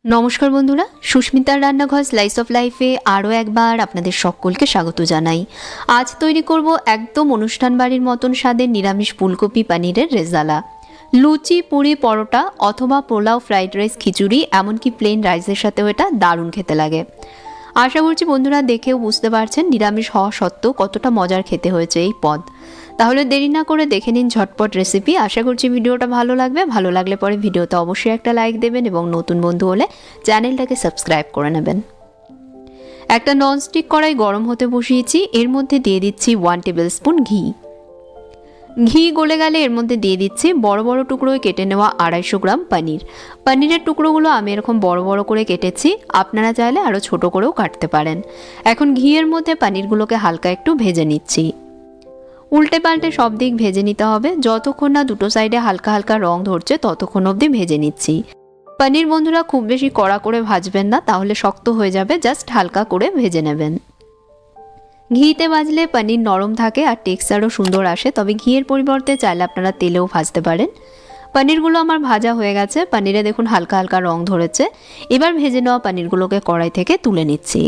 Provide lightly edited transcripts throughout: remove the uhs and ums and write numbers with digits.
নমস্কার বন্ধুরা, সুস্মিতার রান্নাঘর স্লাইস অফ লাইফে আরও একবার আপনাদের সকলকে স্বাগত জানাই। আজ তৈরি করব একদম অনুষ্ঠান বাড়ির মতন স্বাদের নিরামিষ ফুলকপি পানিরের রেজালা। লুচি, পুরি, পরোটা অথবা পোলাও, ফ্রাইড রাইস, খিচুড়ি, এমনকি প্লেন রাইসের সাথেও এটা দারুণ খেতে লাগে। আশা করছি বন্ধুরা দেখেও বুঝতে পারছেন নিরামিষ হওয়া সত্ত্বেও কতটা মজার খেতে হয়েছে এই পদ। তাহলে দেরি না করে দেখে নিন ঝটপট রেসিপি। আশা করছি ভিডিওটা ভালো লাগবে। ভালো লাগলে পরে ভিডিওতে অবশ্যই একটা লাইক দেবেন এবং নতুন বন্ধু হলে চ্যানেলটাকে সাবস্ক্রাইব করে নেবেন। একটা ননস্টিক কড়াই গরম হতে বসিয়েছি, এর মধ্যে দিয়ে দিচ্ছি 1 টেবিল স্পুন ঘি। ঘি গলে গেলে এর মধ্যে দিয়ে দিচ্ছি বড় বড় টুকরোয় কেটে নেওয়া 250 গ্রাম পনির। পনিরের টুকরোগুলো আমি এরকম বড় বড় করে কেটেছি, আপনারা চাইলে আরও ছোট করেও কাটতে পারেন। এখন ঘিয়ের মধ্যে পনিরগুলোকে হালকা একটু ভেজে নিচ্ছি। উল্টে পাল্টে সব দিক ভেজে নিতে হবে, যতক্ষণ না দুটো সাইডে হালকা হালকা রং ধরছে ততক্ষণ অবধি ভেজে নিচ্ছি। পনির বন্ধুরা খুব বেশি কড়া করে ভাজবেন না, তাহলে শক্ত হয়ে যাবে, জাস্ট হালকা করে ভেজে নেবেন। ঘিতে ভাজলে পনির নরম থাকে আর টেক্সচারও সুন্দর আসে, তবে ঘিয়ের পরিবর্তে চাইলে আপনারা তেলেও ভাজতে পারেন। পনিরগুলো আমার ভাজা হয়ে গেছে, পনিরে দেখুন হালকা হালকা রং ধরেছে। এবার ভেজে নেওয়া পনিরগুলোকে কড়াই থেকে তুলে নিচ্ছি।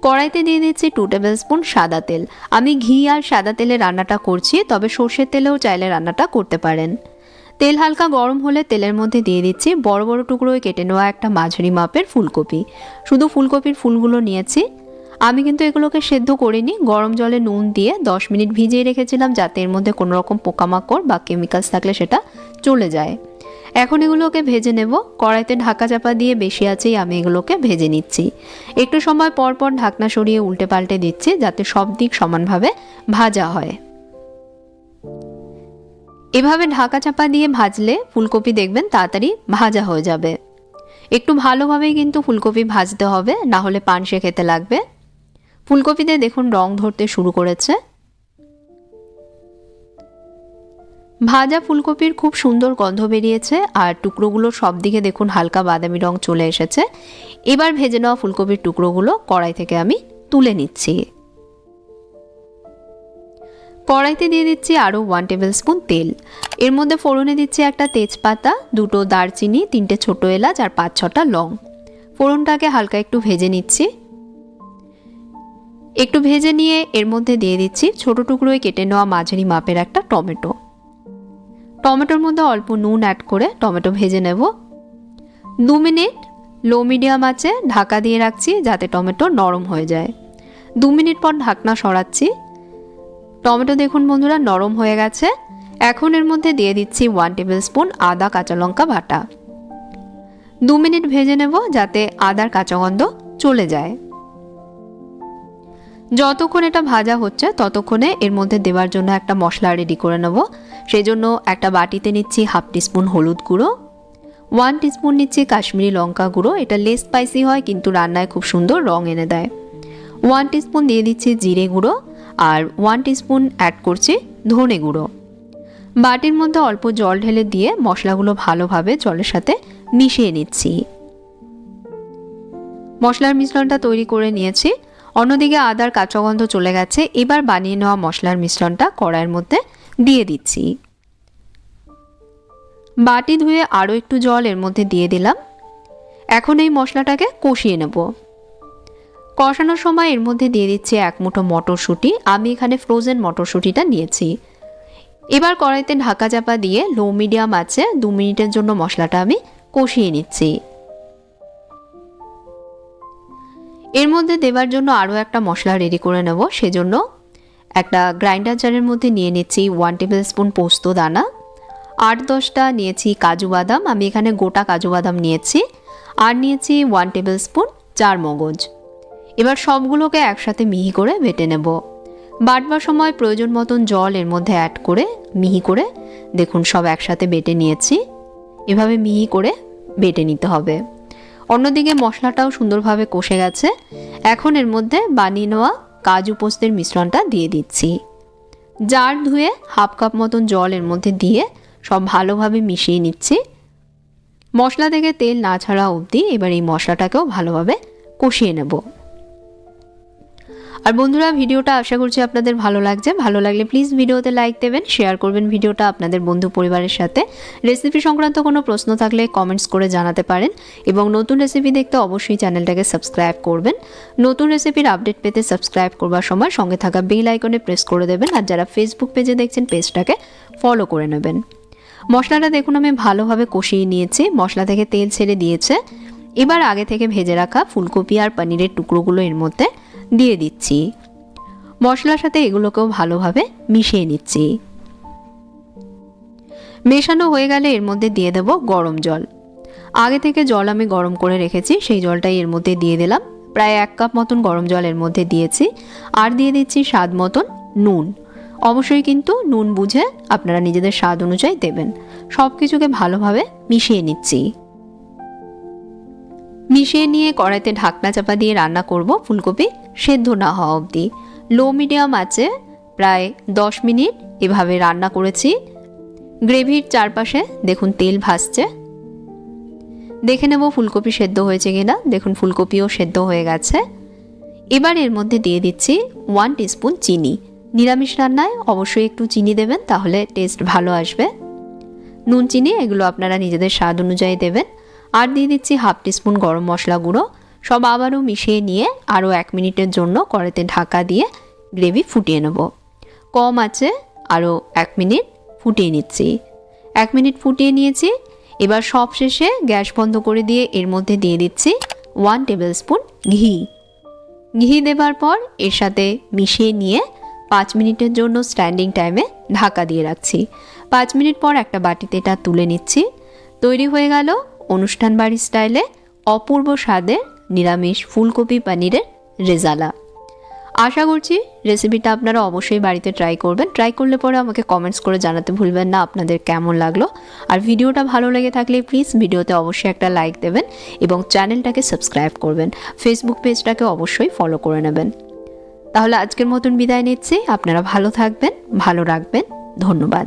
কড়াইতে দিয়ে দিচ্ছি 2 টেবিল স্পুন সাদা তেল। আমি ঘি আর সাদা তেলে রান্নাটা করছি, তবে সর্ষের তেলেও চাইলে রান্নাটা করতে পারেন। তেল হালকা গরম হলে তেলের মধ্যে দিয়ে দিচ্ছি বড় বড় টুকরোয় কেটে নেওয়া একটা মাঝারি মাপের ফুলকপি। শুধু ফুলকপির ফুলগুলো নিয়েছি, আমি কিন্তু এগুলোকে সেদ্ধ করিনি। গরম জলে নুন দিয়ে 10 মিনিট ভিজিয়ে রেখেছিলাম, যাতে এর মধ্যে কোনো রকম পোকামাকড় বা কেমিক্যালস থাকলে সেটা চলে যায়। এখন এগুলোকে ভেজে নেব। কড়াইতে ঢাকা চাপা দিয়ে বেশি আছেই আমি এগুলোকে ভেজে নিচ্ছি। একটু সময় পর পর ঢাকনা সরিয়ে উল্টে পাল্টে দিচ্ছি, যাতে সব দিক সমানভাবে ভাজা হয়। এভাবে ঢাকা চাপা দিয়ে ভাজলে ফুলকপি দেখবেন তাড়াতাড়ি ভাজা হয়ে যাবে। একটু ভালোভাবেই কিন্তু ফুলকপি ভাজতে হবে, না হলে পানসে খেতে লাগবে। ফুলকপিতে দেখুন রং ধরতে শুরু করেছে। ভাজা ফুলকপির খুব সুন্দর গন্ধ বেরিয়েছে আর টুকরোগুলো সব দিকে দেখুন হালকা বাদামি রং চলে এসেছে। এবার ভেজে নেওয়া ফুলকপির টুকরোগুলো কড়াই থেকে আমি তুলে নিচ্ছি। কড়াইতে দিয়ে দিচ্ছি আরও 1 টেবিল স্পুন তেল। এর মধ্যে ফোড়নে দিচ্ছি একটা তেজপাতা, 2টো দারচিনি, 3টে ছোটো এলাচ আর 5-6টা লং। ফোড়নটাকে হালকা একটু ভেজে নিচ্ছি। একটু ভেজে নিয়ে এর মধ্যে দিয়ে দিচ্ছি ছোট টুকরোয় কেটে নেওয়া মাঝারি মাপের একটা টমেটো। টমেটোর মধ্যে অল্প নুন অ্যাড করে টমেটো ভেজে নেব। 2 মিনিট লো মিডিয়াম আঁচে ঢাকা দিয়ে রাখছি, যাতে টমেটো নরম হয়ে যায়। 2 মিনিট পর ঢাকনা সরাচ্ছি। টমেটো দেখুন বন্ধুরা নরম হয়ে গেছে। এখন এর মধ্যে দিয়ে দিচ্ছি 1 টেবিল স্পুন আদা কাঁচা লঙ্কা বাটা। 2 মিনিট ভেজে নেব, যাতে আদার কাঁচা গন্ধ চলে যায়। যতক্ষণ এটা ভাজা হচ্ছে ততক্ষণে এর মধ্যে দেওয়ার জন্য একটা মশলা রেডি করে নেব। সেই জন্য একটা বাটিতে নিচ্ছি 1/2 টিস্পুন হলুদ গুঁড়ো, 1 টিস্পুন নিচ্ছি কাশ্মীরি লঙ্কা গুঁড়ো। এটা লেস স্পাইসি হয় কিন্তু রান্নায় খুব সুন্দর রং এনে দেয়। 1 টিস্পুন দিয়ে দিচ্ছি জিরে গুঁড়ো আর 1 টিস্পুন অ্যাড করছি ধনে গুঁড়ো। বাটির মধ্যে অল্প জল ঢেলে দিয়ে মশলাগুলো ভালোভাবে জলের সাথে মিশিয়ে নিচ্ছি। মশলার মিশ্রণটা তৈরি করে নিয়েছি। অন্যদিকে আদার কাঁচা গন্ধ চলে গেছে। এবার বানিয়ে নেওয়া মশলার মিশ্রণটা কড়াইয়ের মধ্যে দিয়ে দিচ্ছি। বাটি ধুয়ে আরও একটু জল এর মধ্যে দিয়ে দিলাম। এখন এই মশলাটাকে কষিয়ে নেব। কষানোর সময় এর মধ্যে দিয়ে দিচ্ছি 1 মুঠো মটরশুঁটি। আমি এখানে ফ্রোজেন মটরশুঁটিটা নিয়েছি। এবার কড়াইতে ঢাকা চাপা দিয়ে লো মিডিয়াম আঁচে 2 মিনিটের জন্য মশলাটা আমি কষিয়ে নিচ্ছি। এর মধ্যে দেওয়ার জন্য আরও একটা মশলা রেডি করে নেব। সেজন্য একটা গ্রাইন্ডার জারের মধ্যে নিয়ে নিচ্ছি 1 টেবিল স্পুন পোস্ত দানা, 8-10টা নিয়েছি কাজু বাদাম। আমি এখানে গোটা কাজু বাদাম নিয়েছি। আর নিয়েছি 1 টেবিল স্পুন চারমগজ। এবার সবগুলোকে একসাথে মিহি করে বেটে নেব। বাটবার সময় প্রয়োজন মতন জল এর মধ্যে অ্যাড করে মিহি করে দেখুন সব একসাথে বেটে নিয়েছি। এভাবে মিহি করে বেটে নিতে হবে। অন্যদিকে মশলাটাও সুন্দরভাবে কষে গেছে। এখন এর মধ্যে বানিয়ে নেওয়া কাজু পোস্তের মিশ্রণটা দিয়ে দিচ্ছি। জার ধুয়ে 1/2 কাপ মতন জল এর মধ্যে দিয়ে সব ভালোভাবে মিশিয়ে নিচ্ছি। মশলা থেকে তেল না ছাড়া অবধি এবার এই মশলাটাকেও ভালোভাবে কষিয়ে নেব। আর বন্ধুরা, ভিডিওটা আশা করছি আপনাদের ভালো লাগছে। ভালো লাগলে প্লিজ ভিডিওতে লাইক দেবেন, শেয়ার করবেন ভিডিওটা আপনাদের বন্ধু পরিবারের সাথে। রেসিপি সংক্রান্ত কোনো প্রশ্ন থাকলে কমেন্টস করে জানাতে পারেন এবং নতুন রেসিপি দেখতে অবশ্যই চ্যানেলটাকে সাবস্ক্রাইব করবেন। নতুন রেসিপির আপডেট পেতে সাবস্ক্রাইব করবার সময় সঙ্গে থাকা বেল আইকনে প্রেস করে দেবেন। আর যারা ফেসবুক পেজে দেখছেন পেজটাকে ফলো করে নেবেন। মশলাটা দেখুন আমি ভালোভাবে কষিয়ে নিয়েছি, মশলা থেকে তেল ছেড়ে দিয়েছে। এবার আগে থেকে ভেজে রাখা ফুলকপি আর পনিরের টুকরোগুলো এর মধ্যে দিয়ে দিচ্ছি। মশলার সাথে এগুলোকেও ভালোভাবে মিশিয়ে নিচ্ছি। মেশানো হয়ে গেলে এর মধ্যে দিয়ে দেব গরম জল। আগে থেকে জল আমি গরম করে রেখেছি, সেই জলটাই এর মধ্যে দিয়ে দিলাম। প্রায় 1 কাপ মতন গরম জল এর মধ্যে দিয়েছি। আর দিয়ে দিচ্ছি স্বাদ মতন নুন। অবশ্যই কিন্তু নুন বুঝে আপনারা নিজেদের স্বাদ অনুযায়ী দেবেন। সব কিছুকে ভালোভাবে মিশিয়ে নিচ্ছি। মিশিয়ে নিয়ে কড়াইতে ঢাকনা চাপা দিয়ে রান্না করব ফুলকপি সেদ্ধ না হওয়া অবধি। লো মিডিয়াম আছে প্রায় 10 মিনিট এভাবে রান্না করেছি। গ্রেভির চারপাশে দেখুন তেল ভাসছে। দেখে নেব ফুলকপি সেদ্ধ হয়েছে কিনা। দেখুন ফুলকপিও সেদ্ধ হয়ে গেছে। এবার এর মধ্যে দিয়ে দিচ্ছি 1 টিস্পুন চিনি। নিরামিষ রান্নায় অবশ্যই একটু চিনি দেবেন, তাহলে টেস্ট ভালো আসবে। নুন চিনি এগুলো আপনারা নিজেদের স্বাদ অনুযায়ী দেবেন। আর দিয়ে দিচ্ছি 1/2 টিস্পুন গরম মশলা গুঁড়ো। সব আবারও মিশিয়ে নিয়ে আরও 1 মিনিটের জন্য কড়াইতে ঢাকা দিয়ে গ্রেভি ফুটিয়ে নেব। কম আছে আরও 1 মিনিট ফুটিয়ে নিচ্ছি। 1 মিনিট ফুটিয়ে নিয়েছি। এবার সব শেষে গ্যাস বন্ধ করে দিয়ে এর মধ্যে দিয়ে দিচ্ছি 1 টেবিল স্পুন ঘি। ঘি দেবার পর এর সাথে মিশিয়ে নিয়ে 5 মিনিটের জন্য স্ট্যান্ডিং টাইমে ঢাকা দিয়ে রাখছি। 5 মিনিট পর একটা বাটিতে এটা তুলে নিচ্ছি। তৈরি হয়ে গেল অনুষ্ঠান বাড়ি স্টাইলে অপূর্ব স্বাদের নিরামিষ ফুলকপি পনিরের রেজালা। আশা করছি রেসিপিটা আপনারা অবশ্যই বাড়িতে ট্রাই করবেন। ট্রাই করলে পরে আমাকে কমেন্টস করে জানাতে ভুলবেন না আপনাদের কেমন লাগলো। আর ভিডিওটা ভালো লেগে থাকলে প্লিজ ভিডিওতে অবশ্যই একটা লাইক দেবেন এবং চ্যানেলটাকে সাবস্ক্রাইব করবেন। ফেসবুক পেজটাকে অবশ্যই ফলো করে নেবেন। তাহলে আজকের মতন বিদায় নিচ্ছি। আপনারা ভালো থাকবেন, ভালো রাখবেন। ধন্যবাদ।